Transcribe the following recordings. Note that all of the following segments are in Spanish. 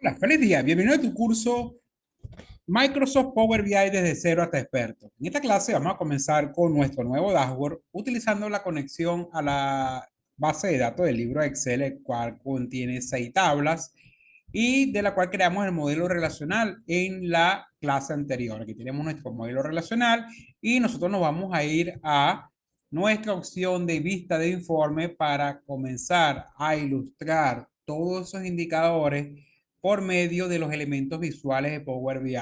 Hola, feliz día. Bienvenido a tu curso Microsoft Power BI desde cero hasta experto. En esta clase vamos a comenzar con nuestro nuevo dashboard utilizando la conexión a la base de datos del libro Excel, el cual contiene 6 tablas y de la cual creamos el modelo relacional en la clase anterior. Aquí tenemos nuestro modelo relacional y nosotros nos vamos a ir a nuestra opción de vista de informe para comenzar a ilustrar todos esos indicadores por medio de los elementos visuales de Power BI.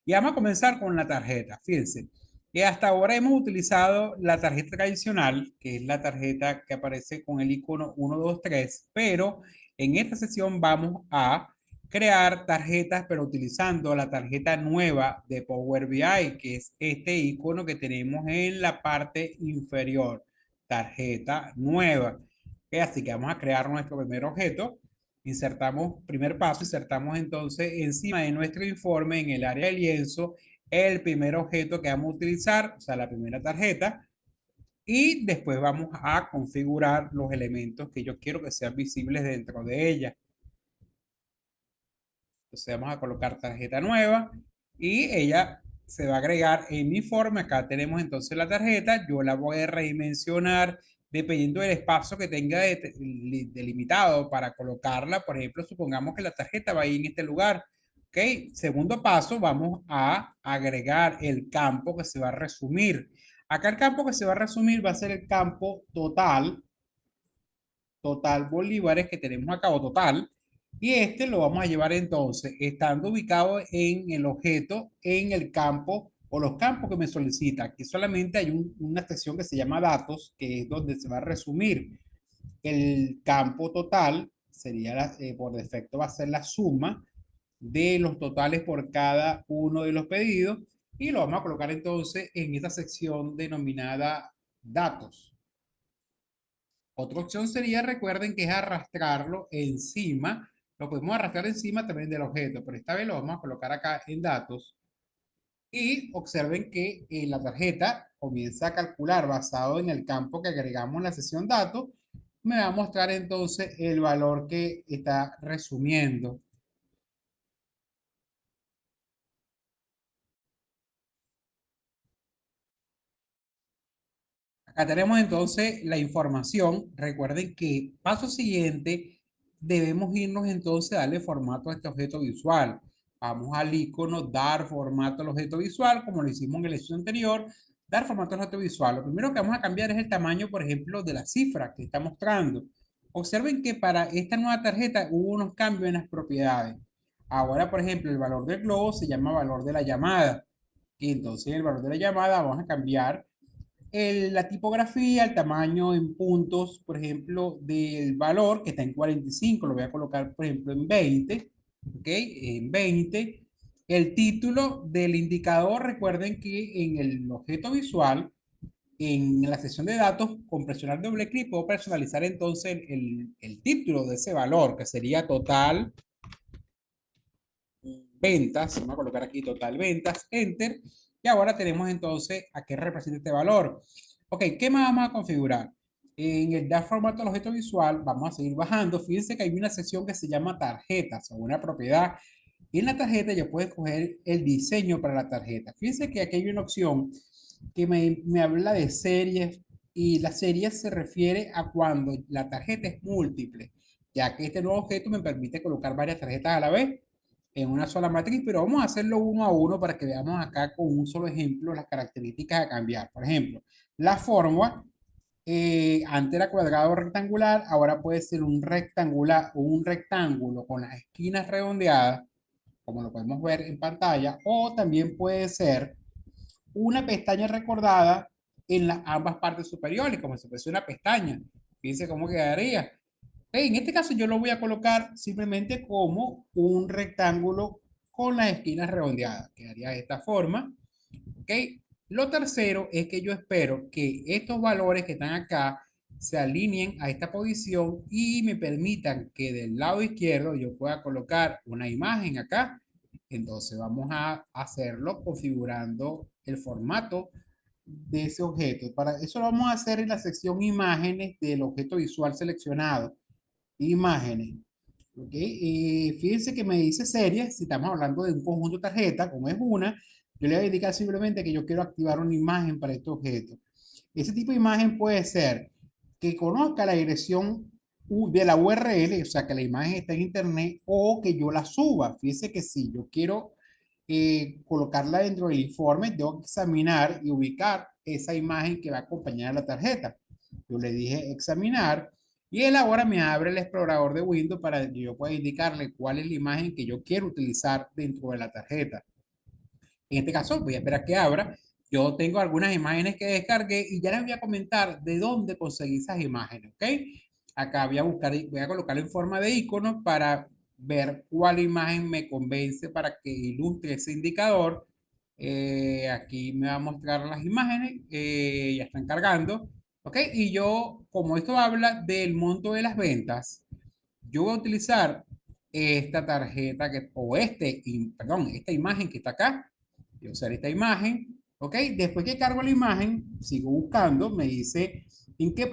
Y vamos a comenzar con la tarjeta. Fíjense, que hasta ahora hemos utilizado la tarjeta tradicional, que es la tarjeta que aparece con el icono 123, pero en esta sesión vamos a crear tarjetas, pero utilizando la tarjeta nueva de Power BI, que es este icono que tenemos en la parte inferior, tarjeta nueva. Así que vamos a crear nuestro primer objeto. Insertamos, primer paso, insertamos entonces encima de nuestro informe en el área de lienzo el primer objeto que vamos a utilizar, o sea, la primera tarjeta, y después vamos a configurar los elementos que yo quiero que sean visibles dentro de ella. Entonces vamos a colocar tarjeta nueva y ella se va a agregar en mi informe. Acá tenemos entonces la tarjeta, yo la voy a redimensionar dependiendo del espacio que tenga delimitado para colocarla. Por ejemplo, supongamos que la tarjeta va a ir en este lugar. Ok, segundo paso, vamos a agregar el campo que se va a resumir. Acá el campo que se va a resumir va a ser el campo total bolívares que tenemos acá, o total, y este lo vamos a llevar entonces, estando ubicado en el objeto, en el campo o los campos que me solicita. Aquí solamente hay una sección que se llama datos, que es donde se va a resumir el campo total, sería por defecto va a ser la suma de los totales por cada uno de los pedidos, y lo vamos a colocar entonces en esta sección denominada datos. Otra opción sería, recuerden que es arrastrarlo encima. Lo podemos arrastrar encima también del objeto, pero esta vez lo vamos a colocar acá en datos. Y observen que la tarjeta comienza a calcular basado en el campo que agregamos en la sesión datos. Me va a mostrar entonces el valor que está resumiendo. Acá tenemos entonces la información. Recuerden que paso siguiente debemos irnos entonces a darle formato a este objeto visual. Vamos al icono dar formato al objeto visual, como lo hicimos en el ejercicio anterior, dar formato al objeto visual. Lo primero que vamos a cambiar es el tamaño, por ejemplo, de la cifra que está mostrando. Observen que para esta nueva tarjeta hubo unos cambios en las propiedades. Ahora, por ejemplo, el valor del globo se llama valor de la llamada. Y entonces el valor de la llamada vamos a cambiar la tipografía, el tamaño en puntos, por ejemplo, del valor que está en 45, lo voy a colocar, por ejemplo, en 20, ¿ok? En 20. El título del indicador, recuerden que en el objeto visual, en la sección de datos, con presionar doble clic, puedo personalizar entonces el título de ese valor, que sería total ventas. Vamos a colocar aquí total ventas, enter. Y ahora tenemos entonces a qué representa este valor. Ok, ¿qué más vamos a configurar? En el dar formato al objeto visual, vamos a seguir bajando. Fíjense que hay una sección que se llama tarjetas o una propiedad. Y en la tarjeta ya puedes escoger el diseño para la tarjeta. Fíjense que aquí hay una opción que me habla de series, y la serie se refiere a cuando la tarjeta es múltiple, ya que este nuevo objeto me permite colocar varias tarjetas a la vez en una sola matriz, pero vamos a hacerlo uno a uno para que veamos acá con un solo ejemplo las características a cambiar. Por ejemplo, la forma antes era cuadrado o rectangular, ahora puede ser un rectangular o un rectángulo con las esquinas redondeadas, como lo podemos ver en pantalla, o también puede ser una pestaña recordada en las ambas partes superiores, como si fuese una pestaña. Fíjense cómo quedaría. En este caso yo lo voy a colocar simplemente como un rectángulo con las esquinas redondeadas. Quedaría de esta forma. ¿Ok? Lo tercero es que yo espero que estos valores que están acá se alineen a esta posición y me permitan que del lado izquierdo yo pueda colocar una imagen acá. Entonces vamos a hacerlo configurando el formato de ese objeto. Para eso lo vamos a hacer en la sección imágenes del objeto visual seleccionado. Imágenes. ¿Ok? Y fíjense que me dice serie, si estamos hablando de un conjunto de tarjetas, como es una, yo le voy a indicar simplemente que yo quiero activar una imagen para este objeto. Ese tipo de imagen puede ser que conozca la dirección de la URL, o sea, que la imagen está en internet, o que yo la suba. Fíjense que si yo quiero colocarla dentro del informe, tengo que examinar y ubicar esa imagen que va a acompañar a la tarjeta. Yo le dije examinar y él ahora me abre el explorador de Windows para que yo pueda indicarle cuál es la imagen que yo quiero utilizar dentro de la tarjeta. En este caso, voy a esperar que abra. Yo tengo algunas imágenes que descargué y ya les voy a comentar de dónde conseguí esas imágenes, ¿ok? Acá voy a buscar, voy a colocarlo en forma de icono para ver cuál imagen me convence para que ilustre ese indicador. Aquí me va a mostrar las imágenes, ya están cargando, ¿ok? Y yo, como esto habla del monto de las ventas, yo voy a utilizar esta tarjeta que, o perdón, esta imagen que está acá. Voy a usar esta imagen, ¿ok? Después que cargo la imagen, sigo buscando, me dice en qué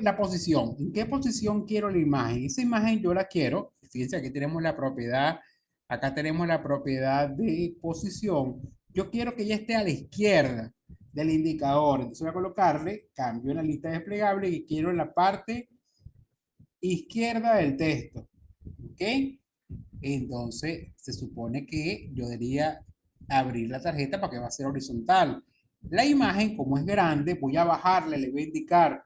posición quiero la imagen. Esa imagen yo la quiero, fíjense, aquí tenemos la propiedad, acá tenemos la propiedad de posición. Yo quiero que ella esté a la izquierda del indicador. Entonces voy a colocarle, cambio en la lista desplegable y quiero en la parte izquierda del texto. ¿Ok? Entonces, se supone que yo debería abrir la tarjeta para que va a ser horizontal. La imagen, como es grande, voy a bajarle, le voy a indicar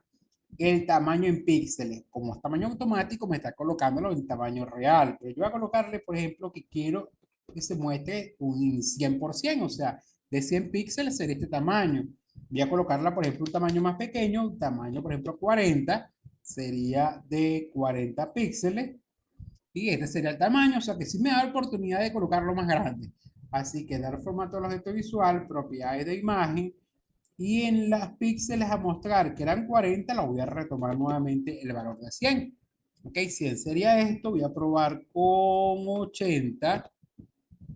el tamaño en píxeles. Como es tamaño automático, me está colocándolo en tamaño real. Pero yo voy a colocarle, por ejemplo, que quiero que se muestre un 100%, o sea, de 100 píxeles sería este tamaño. Voy a colocarla, por ejemplo, un tamaño más pequeño, un tamaño, por ejemplo, 40, sería de 40 píxeles. Y este sería el tamaño, o sea que sí me da la oportunidad de colocarlo más grande. Así que dar formato al objeto visual, propiedades de imagen, y en las píxeles a mostrar que eran 40, la voy a retomar nuevamente el valor de 100. Ok, 100 sería esto, voy a probar con 80,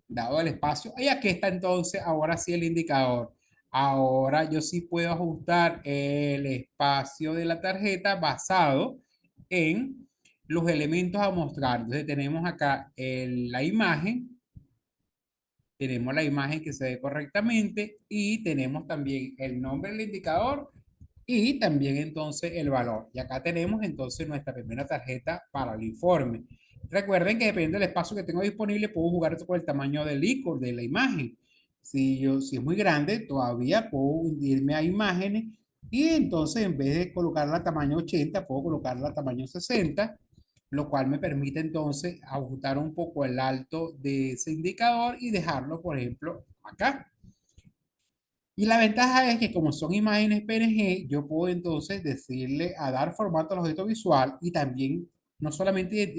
dado el espacio. Y aquí está entonces, ahora sí el indicador. Ahora yo sí puedo ajustar el espacio de la tarjeta basado en los elementos a mostrar. Entonces tenemos acá tenemos la imagen que se ve correctamente y tenemos también el nombre del indicador y también entonces el valor. Y acá tenemos entonces nuestra primera tarjeta para el informe. Recuerden que depende del espacio que tengo disponible, puedo jugar con el tamaño del icono, de la imagen. Si es muy grande, todavía puedo irme a imágenes y entonces en vez de colocarla a tamaño 80, puedo colocarla a tamaño 60, lo cual me permite entonces ajustar un poco el alto de ese indicador y dejarlo, por ejemplo, acá. Y la ventaja es que como son imágenes PNG, yo puedo entonces decirle a dar formato al objeto visual y también no solamente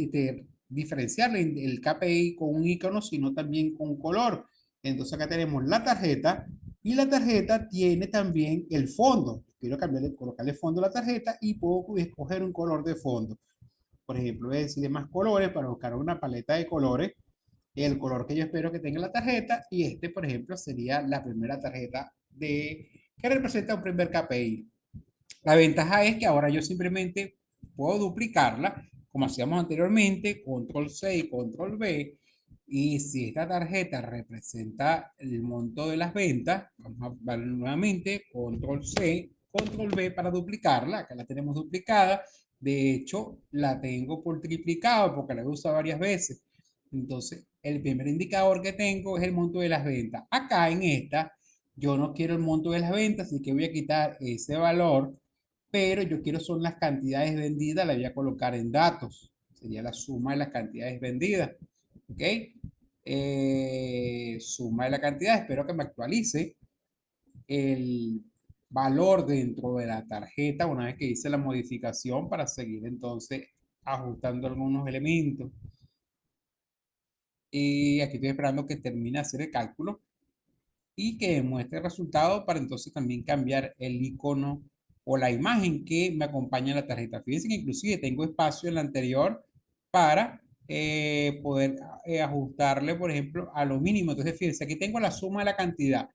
diferenciarle el KPI con un icono, sino también con un color. Entonces acá tenemos la tarjeta y la tarjeta tiene también el fondo. Quiero cambiarle, colocarle fondo a la tarjeta y puedo escoger un color de fondo. Por ejemplo, voy a decirle más colores para buscar una paleta de colores, el color que yo espero que tenga la tarjeta y este, por ejemplo, sería la primera tarjeta que representa un primer KPI. La ventaja es que ahora yo simplemente puedo duplicarla, como hacíamos anteriormente, control C y control V. Y si esta tarjeta representa el monto de las ventas, vamos a ver nuevamente, control C, control V para duplicarla. Acá la tenemos duplicada. De hecho, la tengo por triplicado porque la he usado varias veces. Entonces, el primer indicador que tengo es el monto de las ventas. Acá en esta, yo no quiero el monto de las ventas, así que voy a quitar ese valor, pero yo quiero son las cantidades vendidas, la voy a colocar en datos. Sería la suma de las cantidades vendidas. ¿Ok? Suma de la cantidad, espero que me actualice el valor dentro de la tarjeta una vez que hice la modificación para seguir entonces ajustando algunos elementos. Y aquí estoy esperando que termine de hacer el cálculo y que muestre el resultado para entonces también cambiar el icono o la imagen que me acompaña en la tarjeta. Fíjense que inclusive tengo espacio en la anterior para poder ajustarle, por ejemplo, a lo mínimo. Entonces, fíjense, aquí tengo la suma de la cantidad.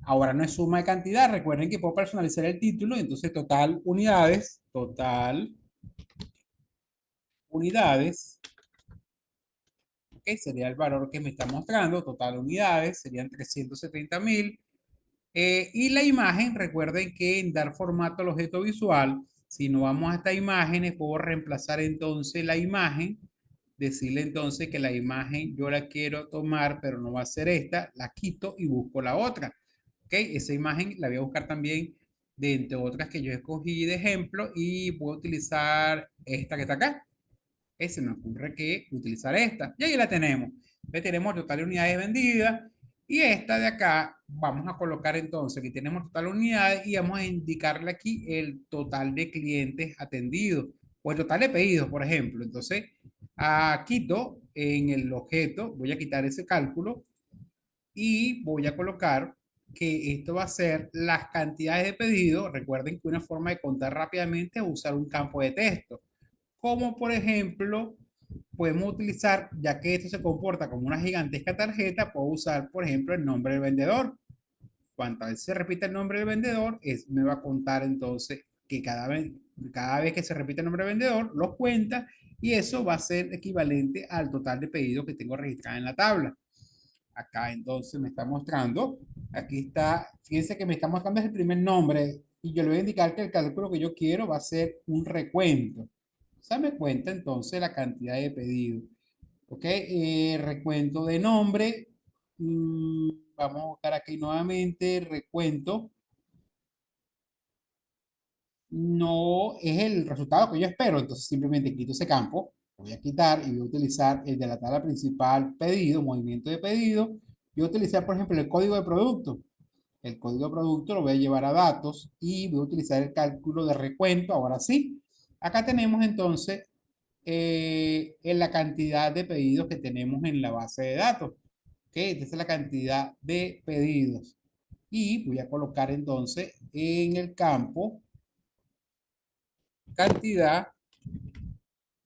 Ahora no es suma de cantidad, recuerden que puedo personalizar el título, entonces total unidades, Sería el valor que me está mostrando, total unidades, serían 370.000. Y la imagen, recuerden que en dar formato al objeto visual, si no vamos a estas imágenes, puedo reemplazar entonces la imagen, decirle entonces que la imagen yo la quiero tomar, pero no va a ser esta, la quito y busco la otra. ¿Ok? Esa imagen la voy a buscar también de entre otras que yo escogí de ejemplo y voy a utilizar esta que está acá. Se me ocurre que utilizar esta. Y ahí la tenemos. Ve, tenemos total de unidades vendidas. Y esta de acá, vamos a colocar entonces que tenemos total de unidades y vamos a indicarle aquí el total de clientes atendidos o el total de pedidos, por ejemplo. Entonces, quito en el objeto, voy a quitar ese cálculo y voy a colocar que esto va a ser las cantidades de pedidos. Recuerden que una forma de contar rápidamente es usar un campo de texto, como por ejemplo podemos utilizar, ya que esto se comporta como una gigantesca tarjeta, puedo usar por ejemplo el nombre del vendedor. Cuantas veces se repite el nombre del vendedor, me va a contar entonces que cada vez que se repite el nombre del vendedor, lo cuenta y eso va a ser equivalente al total de pedidos que tengo registrado en la tabla. Acá entonces me está mostrando, aquí está, fíjense que me está mostrando el primer nombre y yo le voy a indicar que el cálculo que yo quiero va a ser un recuento. O sea, me cuenta entonces la cantidad de pedidos. Ok, recuento de nombre. Vamos a buscar aquí nuevamente recuento. No es el resultado que yo espero, entonces simplemente quito ese campo, lo voy a quitar y voy a utilizar el de la tabla principal pedido, movimiento de pedido. Voy a utilizar, por ejemplo, el código de producto. El código de producto lo voy a llevar a datos y voy a utilizar el cálculo de recuento. Ahora sí, acá tenemos entonces en la cantidad de pedidos que tenemos en la base de datos. Esta es la cantidad de pedidos. Y voy a colocar entonces en el campo cantidad,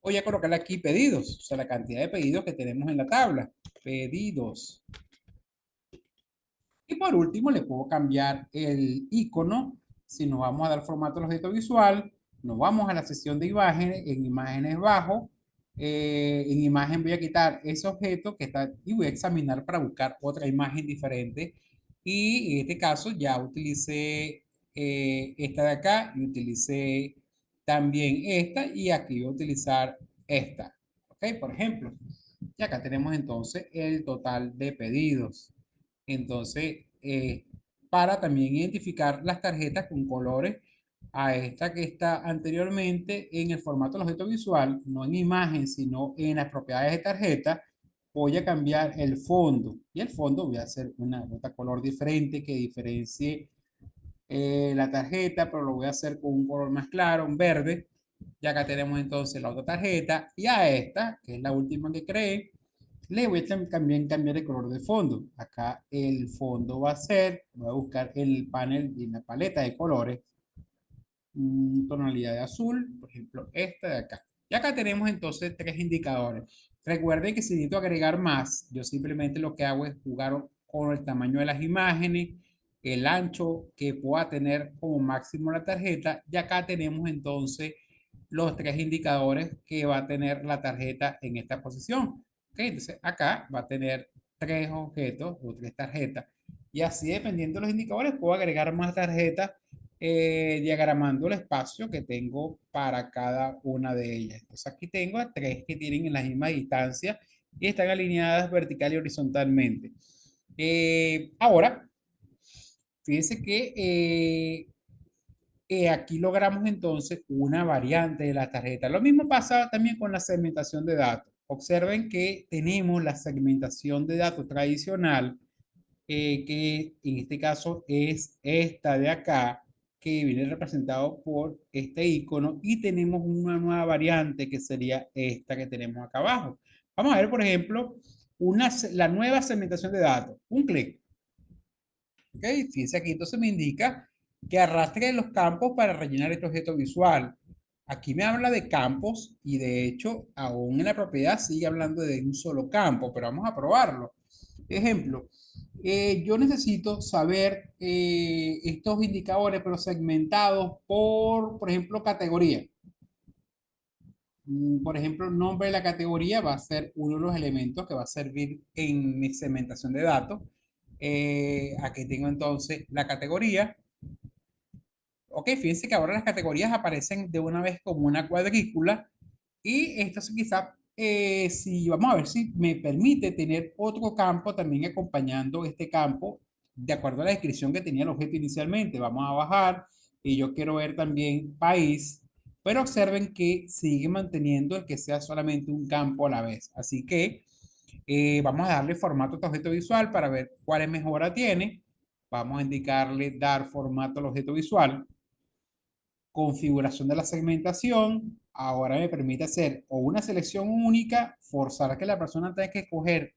voy a colocar aquí pedidos, o sea, la cantidad de pedidos que tenemos en la tabla. Pedidos. Y por último, le puedo cambiar el icono. Si nos vamos a dar formato al objeto visual, nos vamos a la sección de imágenes, en imágenes bajo. En imagen voy a quitar ese objeto que está y voy a examinar para buscar otra imagen diferente. Y en este caso ya utilicé esta de acá y utilicé también esta y aquí voy a utilizar esta. ¿Ok? Por ejemplo. Y acá tenemos entonces el total de pedidos. Entonces, para también identificar las tarjetas con colores a esta que está anteriormente en el formato del objeto visual, no en imagen, sino en las propiedades de tarjeta, voy a cambiar el fondo. Y el fondo voy a hacer una nota color diferente que diferencie la tarjeta, pero lo voy a hacer con un color más claro, un verde. Y acá tenemos entonces la otra tarjeta y a esta, que es la última que creé, le voy a también cambiar el color de fondo. Acá el fondo va a ser, voy a buscar el panel y la paleta de colores, tonalidad de azul, por ejemplo, esta de acá. Y acá tenemos entonces tres indicadores. Recuerden que si necesito agregar más, yo simplemente lo que hago es jugar con el tamaño de las imágenes, el ancho que pueda tener como máximo la tarjeta. Y acá tenemos entonces los tres indicadores que va a tener la tarjeta en esta posición. ¿Okay? Entonces acá va a tener tres objetos o tres tarjetas. Y así dependiendo de los indicadores puedo agregar más tarjetas diagramando el espacio que tengo para cada una de ellas. Entonces aquí tengo a tres que tienen la misma distancia y están alineadas vertical y horizontalmente. Ahora, fíjense que aquí logramos entonces una variante de la tarjeta. Lo mismo pasa también con la segmentación de datos. Observen que tenemos la segmentación de datos tradicional, que en este caso es esta de acá, que viene representado por este icono, y tenemos una nueva variante que sería esta que tenemos acá abajo. Vamos a ver, por ejemplo, la nueva segmentación de datos. Un clic. ¿Ok? Fíjense aquí, entonces me indica que arrastre los campos para rellenar este objeto visual. Aquí me habla de campos y de hecho, aún en la propiedad sigue hablando de un solo campo, pero vamos a probarlo. Ejemplo, yo necesito saber estos indicadores, pero segmentados por ejemplo, categoría. Por ejemplo, el nombre de la categoría va a ser uno de los elementos que va a servir en mi segmentación de datos. Aquí tengo entonces la categoría. Ok, fíjense que ahora las categorías aparecen de una vez como una cuadrícula y esto es quizá, si vamos a ver si me permite tener otro campo también acompañando este campo de acuerdo a la descripción que tenía el objeto inicialmente. Vamos a bajar y yo quiero ver también país, pero observen que sigue manteniendo el que sea solamente un campo a la vez. Así que vamos a darle formato a este objeto visual para ver cuál mejora tiene. Vamos a indicarle dar formato al objeto visual. Configuración de la segmentación, ahora me permite hacer o una selección única, forzar a que la persona tenga que escoger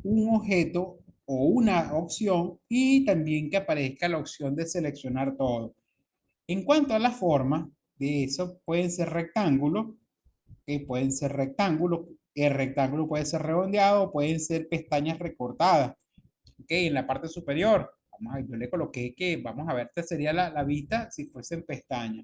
un objeto o una opción y también que aparezca la opción de seleccionar todo. En cuanto a la forma de eso, pueden ser rectángulos, el rectángulo puede ser redondeado, pueden ser pestañas recortadas. Ok, en la parte superior, vamos a ver, yo le coloqué que, vamos a ver, esta sería la vista si fuese en pestaña.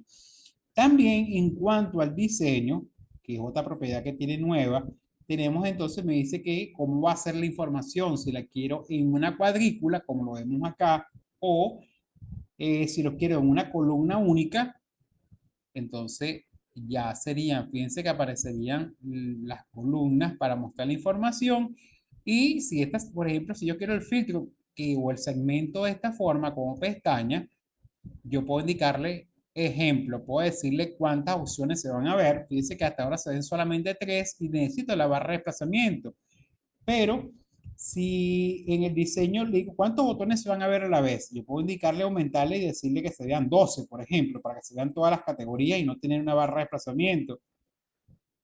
También en cuanto al diseño, que es otra propiedad que tiene nueva, tenemos entonces, me dice que cómo va a ser la información, si la quiero en una cuadrícula, como lo vemos acá, o si lo quiero en una columna única, entonces ya serían, fíjense que aparecerían las columnas para mostrar la información y si estas, por ejemplo, si yo quiero el filtro que, o el segmento de esta forma como pestaña, yo puedo indicarle ejemplo, puedo decirle cuántas opciones se van a ver. Fíjense que hasta ahora se ven solamente tres y necesito la barra de desplazamiento. Pero si en el diseño le digo cuántos botones se van a ver a la vez, yo puedo indicarle, aumentarle y decirle que se vean 12, por ejemplo, para que se vean todas las categorías y no tener una barra de desplazamiento.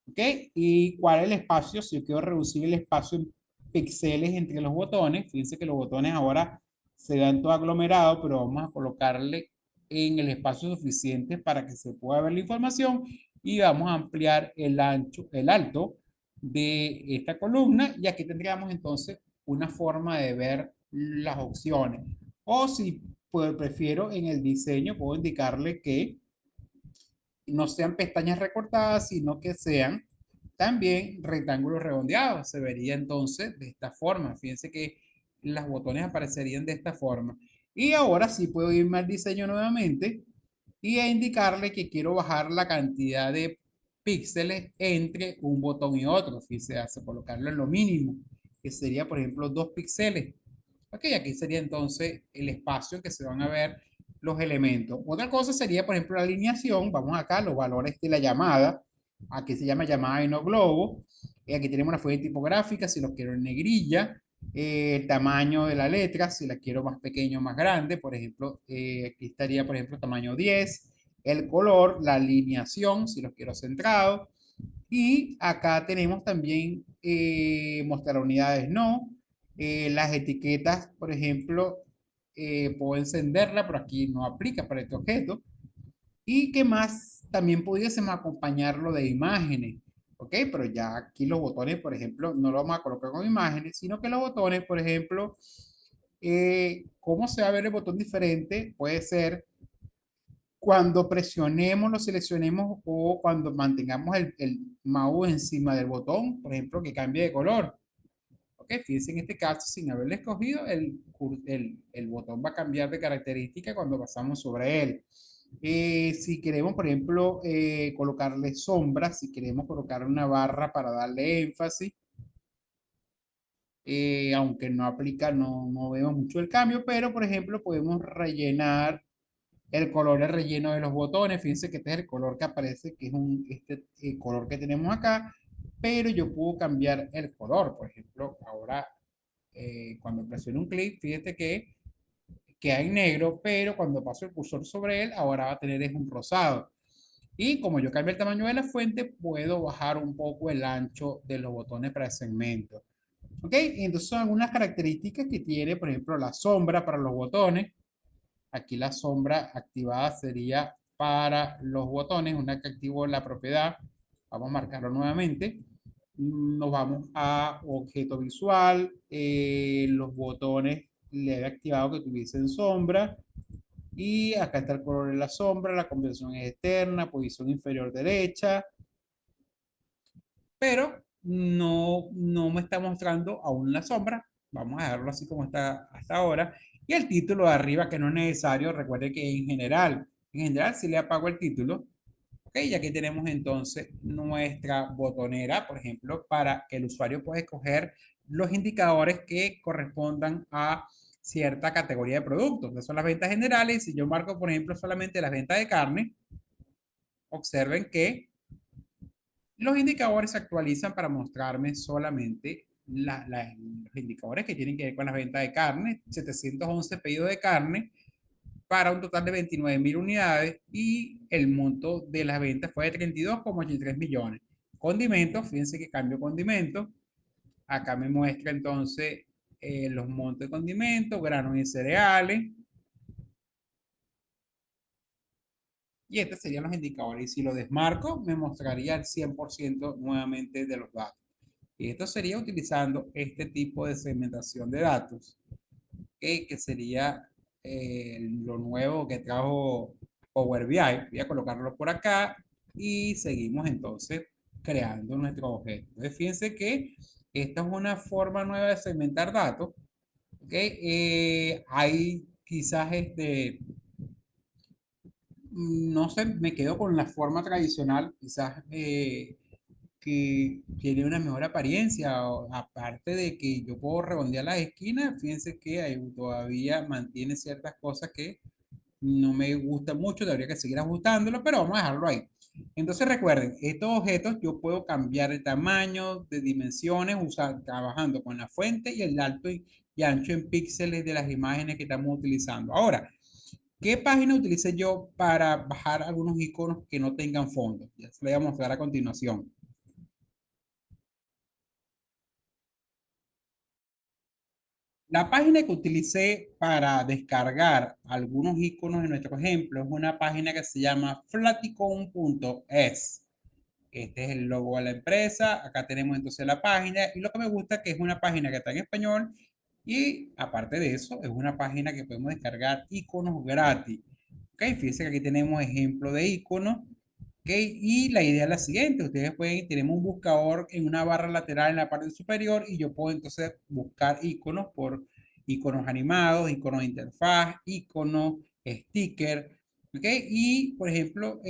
¿Ok? Y cuál es el espacio, si yo quiero reducir el espacio en píxeles entre los botones, fíjense que los botones ahora se dan todo aglomerado, pero vamos a colocarle en el espacio suficiente para que se pueda ver la información y vamos a ampliar el ancho, el alto de esta columna y aquí tendríamos entonces una forma de ver las opciones. O si pues, prefiero en el diseño, puedo indicarle que no sean pestañas recortadas, sino que sean también rectángulos redondeados. Se vería entonces de esta forma. Fíjense que los botones aparecerían de esta forma. Y ahora sí puedo irme al diseño nuevamente y a indicarle que quiero bajar la cantidad de píxeles entre un botón y otro. Fíjense, hace colocarlo en lo mínimo, que sería, por ejemplo, 2 píxeles. Ok, aquí sería entonces el espacio que se van a ver los elementos. Otra cosa sería, por ejemplo, la alineación. Vamos acá, los valores de la llamada. Aquí se llama llamada y no globo. Aquí tenemos una fuente tipográfica, si lo quiero en negrilla. El tamaño de la letra, si la quiero más pequeño o más grande. Por ejemplo, aquí estaría, por ejemplo, tamaño 10. El color, la alineación, si lo quiero centrado. Y acá tenemos también mostrar unidades no. Las etiquetas, por ejemplo, puedo encenderla, pero aquí no aplica para este objeto. Y qué más, también pudiésemos acompañarlo de imágenes. ¿Ok? Pero ya aquí los botones, por ejemplo, no lo vamos a colocar con imágenes, sino que los botones, por ejemplo, ¿cómo se va a ver el botón diferente? Puede ser cuando presionemos, lo seleccionemos o cuando mantengamos el mouse encima del botón, por ejemplo, que cambie de color. Ok, fíjense en este caso, sin haberle escogido, el botón va a cambiar de característica cuando pasamos sobre él. Si queremos, por ejemplo, colocarle sombras, si queremos colocar una barra para darle énfasis, aunque no aplica, no vemos mucho el cambio, pero por ejemplo podemos rellenar el color de relleno de los botones. Fíjense que este es el color que aparece, que es este color que tenemos acá, pero yo puedo cambiar el color. Por ejemplo, ahora cuando presiono un clic, fíjate que queda en negro, pero cuando paso el cursor sobre él, ahora va a tener es un rosado. Y como yo cambio el tamaño de la fuente, puedo bajar un poco el ancho de los botones para el segmento. ¿Ok? Y entonces son algunas características que tiene, por ejemplo, la sombra para los botones. Aquí la sombra activada sería para los botones, una que activo la propiedad. Vamos a marcarlo nuevamente. Nos vamos a objeto visual, los botones le he activado que tuviesen sombra y acá está el color de la sombra, la composición es externa, posición inferior derecha, pero no me está mostrando aún la sombra. Vamos a dejarlo así como está hasta ahora. Y el título de arriba, que no es necesario, recuerde que en general si le apago el título. Ok, y aquí tenemos entonces nuestra botonera, por ejemplo, para que el usuario pueda escoger los indicadores que correspondan a cierta categoría de productos. Estas son las ventas generales. Si yo marco, por ejemplo, solamente las ventas de carne, observen que los indicadores se actualizan para mostrarme solamente los indicadores que tienen que ver con las ventas de carne, 711 pedidos de carne para un total de 29.000 unidades y el monto de las ventas fue de 32,83 millones. Condimentos, fíjense que cambio condimentos. Acá me muestra entonces los montos de condimentos, granos y cereales. Y estos serían los indicadores. Y si lo desmarco, me mostraría el 100% nuevamente de los datos. Y esto sería utilizando este tipo de segmentación de datos, que sería lo nuevo que trajo Power BI. Voy a colocarlo por acá y seguimos entonces creando nuestro objeto. Entonces, fíjense que esta es una forma nueva de segmentar datos. ¿Okay? Hay quizás no sé, me quedo con la forma tradicional, quizás que tiene una mejor apariencia, aparte de que yo puedo redondear las esquinas, fíjense que todavía mantiene ciertas cosas que no me gustan mucho, debería que seguir ajustándolo, pero vamos a dejarlo ahí. Entonces recuerden, estos objetos yo puedo cambiar el tamaño de dimensiones trabajando con la fuente y el alto y ancho en píxeles de las imágenes que estamos utilizando. Ahora, ¿qué página utilicé yo para bajar algunos iconos que no tengan fondo? Ya se lo voy a mostrar a continuación. La página que utilicé para descargar algunos iconos de nuestro ejemplo es una página que se llama flaticon.es. Este es el logo de la empresa. Acá tenemos entonces la página y lo que me gusta es que es una página que está en español y aparte de eso es una página que podemos descargar iconos gratis. Ok, fíjense que aquí tenemos ejemplo de iconos. Ok, y la idea es la siguiente. Ustedes pueden, tenemos un buscador en una barra lateral en la parte superior y yo puedo entonces buscar iconos por iconos animados, iconos de interfaz, iconos, sticker. ¿Ok? Y, por ejemplo,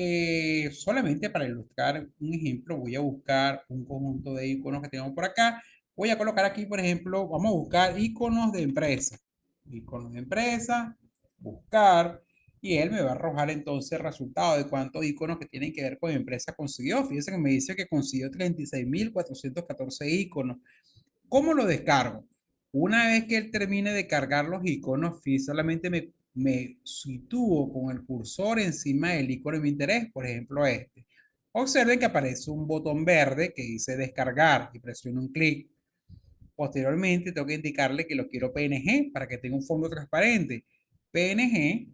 solamente para ilustrar un ejemplo, voy a buscar un conjunto de iconos que tengo por acá. Voy a colocar aquí, por ejemplo, vamos a buscar iconos de empresa. Iconos de empresa, buscar, y él me va a arrojar entonces el resultado de cuántos iconos que tienen que ver con empresa consiguió. Fíjense que me dice que consiguió 36.414 iconos. ¿Cómo lo descargo? Una vez que él termine de cargar los iconos, solamente me sitúo con el cursor encima del icono de mi interés, por ejemplo este. Observen que aparece un botón verde que dice descargar y presiono un clic. Posteriormente tengo que indicarle que lo quiero PNG para que tenga un fondo transparente. PNG,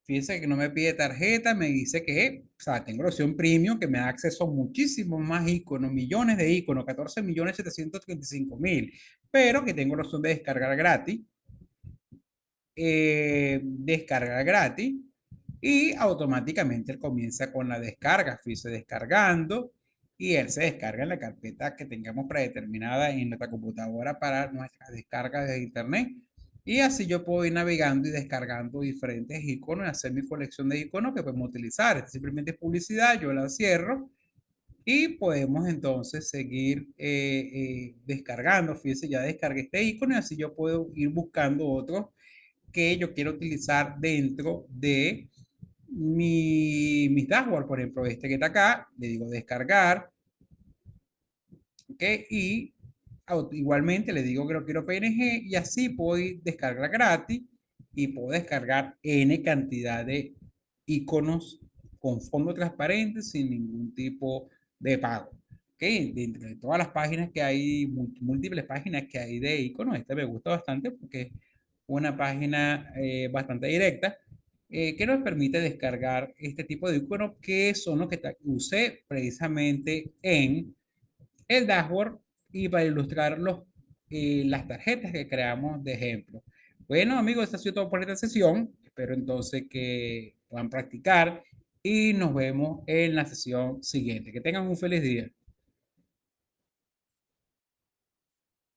fíjense que no me pide tarjeta, me dice que, o sea, tengo la opción premium que me da acceso a muchísimos más iconos, millones de iconos, 14.735.000, pero que tengo la opción de descargar gratis, descargar gratis, y automáticamente él comienza con la descarga. Fíjese descargando y él se descarga en la carpeta que tengamos predeterminada en nuestra computadora para nuestra descarga de internet. Y así yo puedo ir navegando y descargando diferentes iconos y hacer mi colección de iconos que podemos utilizar. Esto simplemente es publicidad, yo la cierro y podemos entonces seguir descargando. Fíjense, ya descargué este icono y así yo puedo ir buscando otros que yo quiero utilizar dentro de mis dashboard. Por ejemplo, este que está acá, le digo descargar, ¿ok? Y igualmente le digo que lo quiero PNG y así puedo ir descargar gratis y puedo descargar N cantidad de iconos con fondo transparente sin ningún tipo de pago. ¿Ok? Dentro de todas las páginas que hay, múltiples páginas que hay de iconos, esta me gusta bastante porque es una página bastante directa que nos permite descargar este tipo de iconos que son los que usé precisamente en el dashboard y para ilustrar las tarjetas que creamos de ejemplo. Bueno, amigos, esto ha sido todo por esta sesión. Espero entonces que puedan practicar y nos vemos en la sesión siguiente. Que tengan un feliz día.